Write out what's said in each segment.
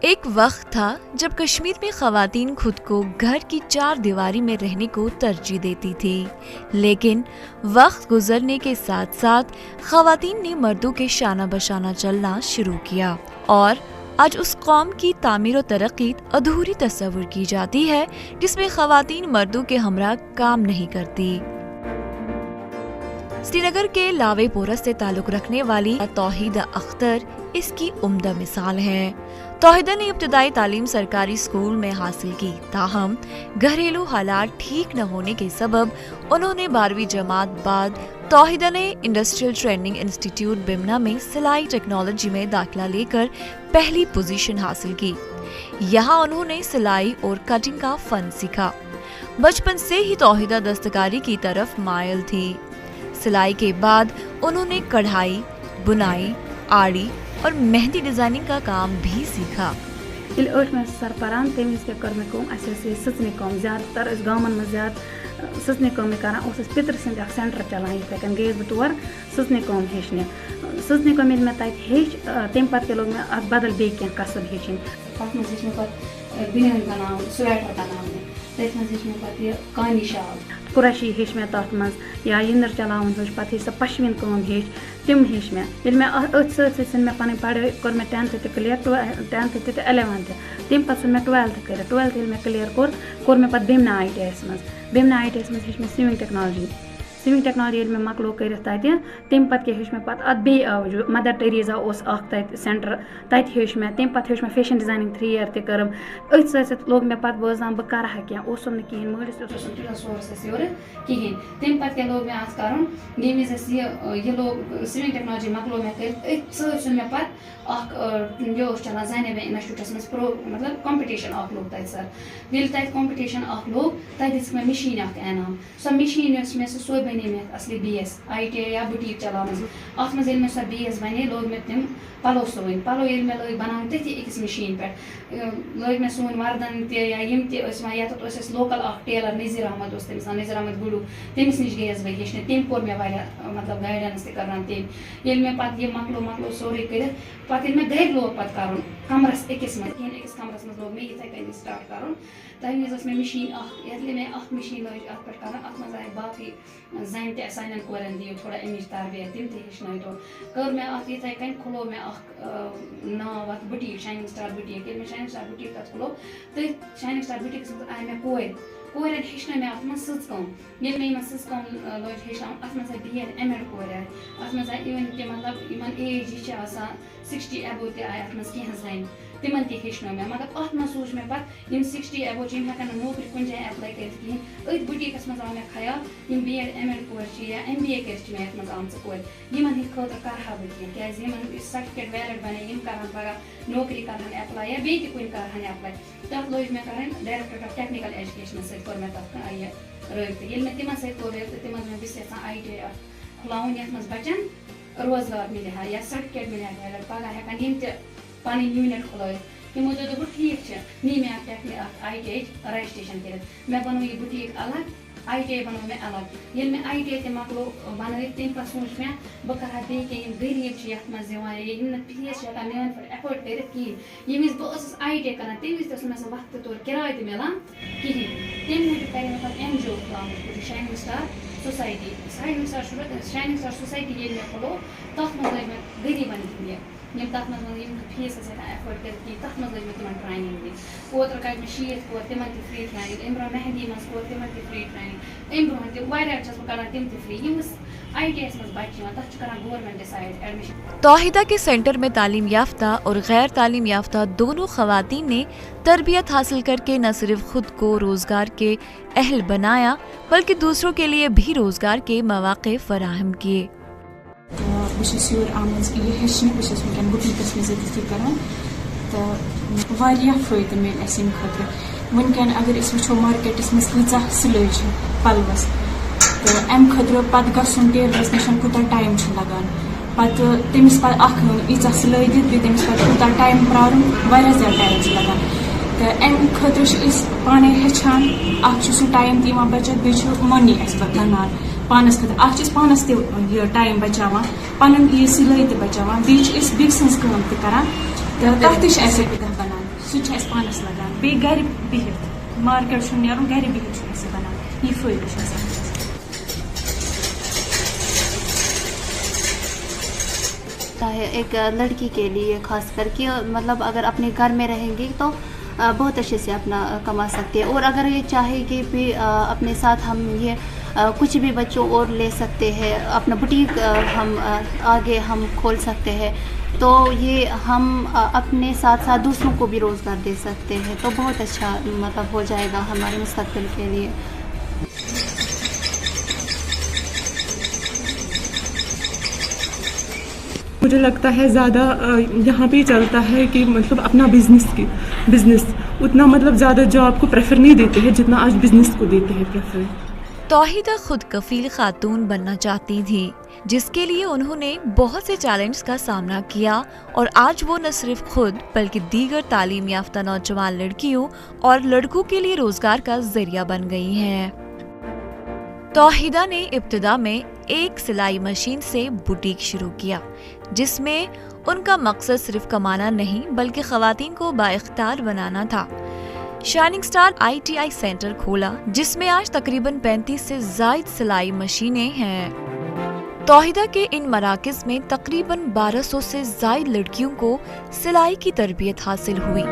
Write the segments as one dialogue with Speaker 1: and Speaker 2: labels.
Speaker 1: एक वक्त था जब कश्मीर में खवातीन खुद को घर की चार दीवारी में रहने को तरजीह देती थी, लेकिन वक्त गुजरने के साथ साथ खवातीन ने मर्दों के शाना बशाना चलना शुरू किया और आज उस कौम की तामीर और तरक्की अधूरी तस्वुर की जाती है जिसमें खवातीन मर्दों के हमरा काम नहीं करती। श्रीनगर के लावेपोरा से ताल्लुक रखने वाली तौहीदा अख्तर इसकी उम्दा मिसाल है। तौहीदा ने इब्तदाई तालीम सरकारी स्कूल में हासिल की, ताहम घरेलू हालात ठीक न होने के सबब उन्होंने 12वीं जमात बाद तौहीदा ने इंडस्ट्रियल ट्रेनिंग इंस्टीट्यूट बिमना में सिलाई टेक्नोलॉजी में दाखिला लेकर पहली पोजीशन हासिल की। यहाँ उन्होंने सिलाई और कटिंग का फन सीखा। बचपन से ही तौहीदा दस्तकारी की तरफ मायल थी। सिलाई के बाद उन्होंने कढ़ाई, बुनाई, आड़ी और मेहंदी डिजाइनिंग का काम भी सीखा।
Speaker 2: सर पान तम सचने कम ज्यादातर गाँव में ज्यादा सचने कम कर पितर सद सेंटर चलान ये गई बह तौर सचने कम हेचने सचने कम मे हेच तम पे लोग मे बदल बे कसब हेचन तथ मे हे पे बिन बना स्वेटर बनाने तथ मे पे कानी शाल कुराशी हेच मे तथ मज या इंदर चलावन हेच पे सह पशमीन कम हेच तम हेच मे मे अथ मे पन पढ़ाई कोर मे 10th क्लियर 10th तो 11th तम पे मे 12th कर 12th मे क्लियर कोर मे पे बिमना ITIS बिमना ITIS मज हेच मे स्विमिंग टेक्नोलॉजी मे मकलो कर तम पे हेच मे पे बे मदर टेरेसा तत सेंटर तत हेच मे तम पे हेच मे फैशन डिजाइनिंग 3 year तम अथ लोग मे पे बोजान बह कर कहें ना कहें मलिस तूत सोर्स योर कहें तम पे लोग मे आज कर ये विज लोग स्विमिंग टेक्नोलॉजी मकलो मे कर मे पे ये चलान ज़ैनब इंस्टीट्यूटस मज प्रो मतलब कॉम्पिटिशन लोग तत सर ये तत कॉम्पिटिशन लोग तत दिख मे मशीन इनाम सो मशीन मे सो बने मे असली BS ITI या बुटीक चलान अत मे मे सो BS बने लोग मे तम पलो सोन पलो ये मे लग बना तथी अकिस मशीन पे लग मे सोन वर्दन तम ये लोकल टेलर नज़ीर अहमद नज़ीर अहमद गुडू तमिस नश गई बह हेचने तम कोर मे मतलब गाइडेंस तम ये मे पे मकलो सोरे कर मे घर लोग पे कर कमरस अकिस कमरस मज लोग मे ये स्टार्ट कर तम वज मे मशीन ये मे मशीन लज अत पे कर अत मज आए बाकी जन सान कोरन दियो थोड़ा अमिच तरबियत तम हेचन कर मे ये खुलो मे नाव अत बुटीक शाइनिंग स्टार बुटीक ये शाइनिंग स्टार बुटीक तक खुलो तो शाइनिंग स्टार बुटीक आए मे कोर हेचन मे अत मज सज कम ये मे सज कम लज हेचन अत मज आए BEd MEd कोर अत मज आए इवन कि मतलब इन एज यह 60 एबो आए अत मज कह जन तिमन तह हेचनो मे मगर अत मज सोच मे पे 60 एबो हेकन नौकरी कुन जाए एप्लाई कर कहें अथ बुटीकस मज आव मे ख्याल BEd MEd कोर या MBA कर मे ये आम कोर यमन हिंद खतर करहा बह क्या सर्टिफिकेट वैलिड बने कर पगह नौकरी कर एप्लाई या बे कुन कर एप्लाई तथ लज मे कर director of technical education sir मे तथ रबत ये मे तिमन सर तिमन मे बस ITI खुलावन ये मज बचन रोजगार मिले हा या सर्टिफिकेट मिले वैलिड पगह हेकन पन यूनिट खुल तमो दोप ठीक नी मे ITI रजिस्ट्रेशन कर मे बनो यह बुटीक अलग ITI बनो मे अलग ये मे ITI ते मकलो बन तम पे सोच मे बह कर बे गरीब ये मज फीस मेन पे एफोर्ड कर कहें ये बस ITI कर तम मे सह वक्त तौर किराय तो मिलान कहें तम मूजूब कर मे पे NGO खुलान shining star society shining star society ये मे खुलो तथ मज लग मे गरीबन ये तथ मज फीस एफोर्ड कर तथ मज लग मे तम ट्रेनिंग दिन ओतर कर मे शीत कोर तम फ्री ट्रेनिंग अम ब्रोह मेहंदी मज कोर तम फ्री ट्रेनिंग अम ब्रोह कर तम फ्री यमस ITIS मज बच्चे तथ कर गवर्नमेंट डिसाइड एडमिशन।
Speaker 1: तौहीदा के सेंटर में तालीम याफ्ता और गैर तालीम याफ्ता दोनों खवातीन ने तरबियत हासिल करके न सिर्फ खुद को रोजगार के अहल बनाया बल्कि दूसरों के लिए भी रोजगार के मौके फराहम किए।
Speaker 3: बस योर आम कि यह हेचने बस वनकन बुटीकस मज कर तो फ़ायदे मिल खतर वनकन अगर वो मार्केटस मज कूचा सिलाई पलवस तो अम खतर पे गन टेलरस नश कूता टाइम लगान पे तमिस ईचा सिलाई दित बे तमिस पे कूता टाइम प्रान ज्यादा टाइम लगान तो अम खतर पाने हेचान सह टाइम दिवान बचत बे मनी बनान पानस खतर पानस टाइम बचावान पन सिलाई बचावान बे सज कम तक तथ बनान सह पानस लगान बे घर बिहित मार्केट नेरुन घर बिहित बनान यह फायदे
Speaker 4: है एक लड़की के लिए खास करके, मतलब अगर अपने घर में रहेंगी तो बहुत अच्छे से अपना कमा सकते हैं। और अगर ये चाहेगी भी अपने साथ हम ये कुछ भी बच्चों और ले सकते हैं, अपना बुटीक हम आगे हम खोल सकते हैं, तो ये हम अपने साथ साथ दूसरों को भी रोज़गार दे सकते हैं, तो बहुत अच्छा मतलब हो जाएगा हमारे मुस्तकबिल के लिए।
Speaker 5: मुझे लगता है ज़्यादा यहाँ पे चलता है कि मतलब अपना बिज़नेस उतना मतलब ज़्यादा जॉब को प्रेफर नहीं देते हैं जितना आज बिज़नेस को देते हैं प्रेफर।
Speaker 1: तौहीदा खुद कफील खातून बनना चाहती थी, जिसके लिए उन्होंने बहुत से चैलेंज का सामना किया और आज वो न सिर्फ खुद बल्कि दीगर तालीम याफ्ता नौजवान लड़कियों और लड़कों के लिए रोजगार का जरिया बन गई हैं। तौहीदा ने इब्तिदा में एक सिलाई मशीन से बुटीक शुरू किया, जिसमें उनका मकसद सिर्फ कमाना नहीं बल्कि खवातीन को बाइख्तियार बनाना था। शाइनिंग स्टार ITI सेंटर खोला, जिसमें आज तकरीबन 35 से ज़ायद सिलाई मशीनें हैं। तौहीदा के इन मराकज़ में तकरीबन 1200 से ज़ायद लड़कियों को सिलाई की तरबियत हासिल हुई।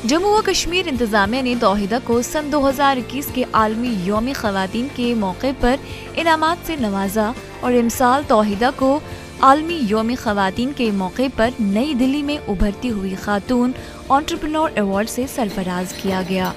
Speaker 1: जम्मू व कश्मीर इंतजामिया ने तौहीदा को सन 2021 के आलमी यौम ख़वातीन के मौके पर इनामात से नवाजा और इमसाल तौहीदा को आलमी यौम ख़वातीन के मौके पर नई दिल्ली में उभरती हुई खातून एंटरप्रेन्योर अवार्ड से सरफराज किया गया।